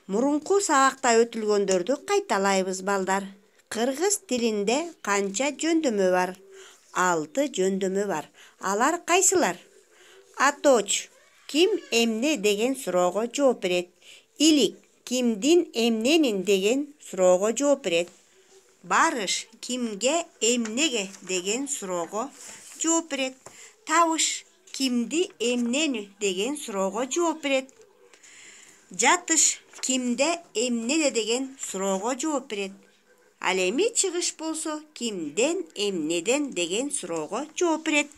Мурунку сабакта өтүлгөндөрдү кайталайбыз балдар. Кыргыз тилинде канча жөндөмө бар? 6 жөндөмө бар. Алар кайсылар? Аточ ким эмне деген суроого жооп берет. Илик кимдин эмненин деген суроого жооп берет. Барыш кимге эмнеге деген суроого жооп берет. Табыш кимди эмнени деген суроого жооп берет. Жатыш кимде эмнеде деген суроого жооп берет. Ал эми чыгыш болсо кимден эмнеден деген суроого жооп берет.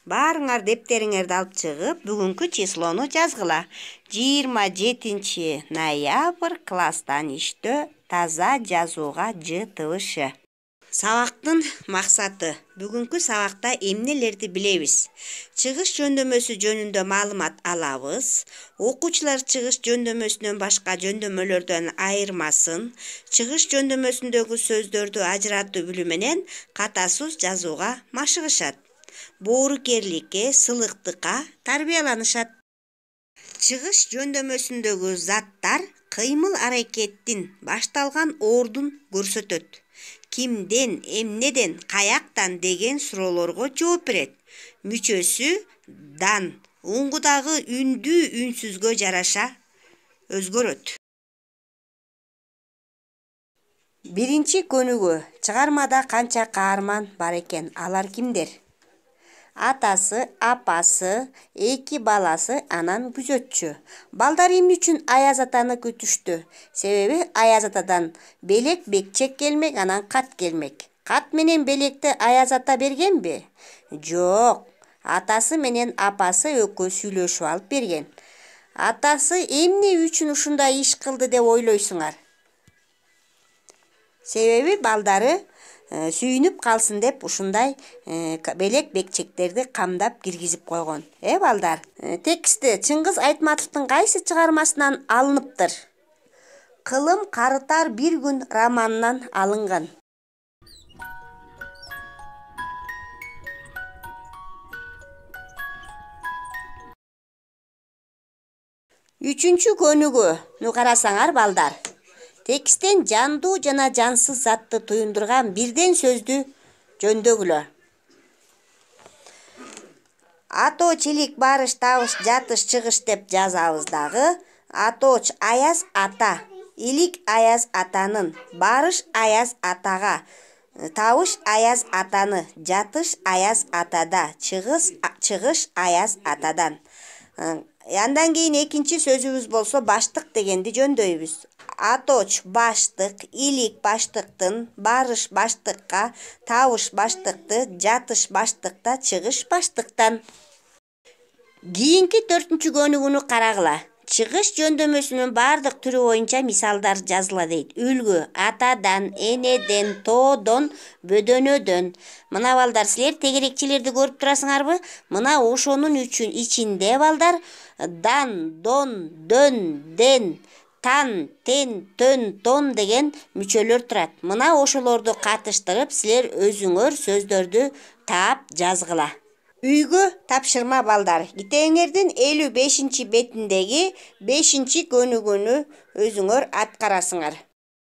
Баарыңар дептериңерди алып чыгып, бүгүнкү числону жазгыла. 27 ноябрь класстан иштөө таза жазууга ЖТВШ. Сабактын максаты. Бүгүнкү сабакта эмнелерди билебиз? Чыгыш жөндөмөсү жөнүндө маалымат алабыз. Окуучулар чыгыш жөндөмөсүнөн башка жөндөмөлөрдөн айырмасын, чыгыш жөндөмөсүндөгү сөздөрдү ажыратуу билүү менен катасыз жазууга машыгышат. Боорукерликке, сылыктыкка тарбияланышат. Чыгыш жөндөмөсүндөгү заттар кыймыл аракеттин башталган ордун көрсөтөт. Кимден, эмнеден, каяктан деген суроолорго жооп берет. Мүчөсү дан, уңгудагы үндүү үнсүзгө жараша өзгөрөт. Биринчи көнүгүү. Чыгармада канча каарман бар экен? Алар кимдер? Атасы, апасы, 2 баласы, анан күзөтчү. Балдар эмне үчүн Аяз атаны күтүштү? Себеби Аяз атадан белек бекчек келмек, анан кат келмек. Кат менен белекти Аяз ата бергенби? Жок. Атасы менен апасы экөө сүйлөшүп алып берген. Атасы эмне үчүн ушундай иш кылды деп ойлойсуңар? Себеби балдары сүйүнүп калсын деп ушундай белек бекчектерди камдап киргизип койгон. Балдар, текстти Чыңгыз Айтматовдун кайсы чыгармасынан алыныптыр? Кылым карытар бир күн романынан алынган. Үчүнчү көнүгүүнү карасаңар балдар. Тексттен жандуу жана жансыз затты туюндурган бирден сөздү жөндөгүлө. Аточ, илик, барыш, табыш, жатыш, чыгыш деп жазабыз дагы. Аточ Аяз ата, илик Аяз атанын, барыш Аяз атага, табыш Аяз атаны, жатыш Аяз атада, чыгыш Аяз атадан. Андан кийин экинчи сөзүбүз болсо баштык дегенди жөндөйбүз. Аточ баштык, илик баштыктын, барыш баштыкка, табыш баштыкты, жатыш баштыкта, чыгыш баштыктан. Кийинки 4-чү көнүгүүнү карагыла. Чыгыш жөндөмөсүнүн бардык түрү боюнча мисалдар жазыла дейт. Үлгү: атадан, энеден, тоодон, бөдөнөдөн. Мына балдар, силер тегерекчилерди көрүп турасыңарбы? Мына ошонун ичинде балдар дан, дон, дөн, ден, тан, тен, төн, тон деген мүчөлөр турат. Мына ошолорду катыштырып, силер өзүңөр сөздөрдү таап жазгыла. Үйгө тапшырма балдар. Китебиңердин 55 бетиндеги 5 көнүгүүнү өзүңөр аткарасыңар.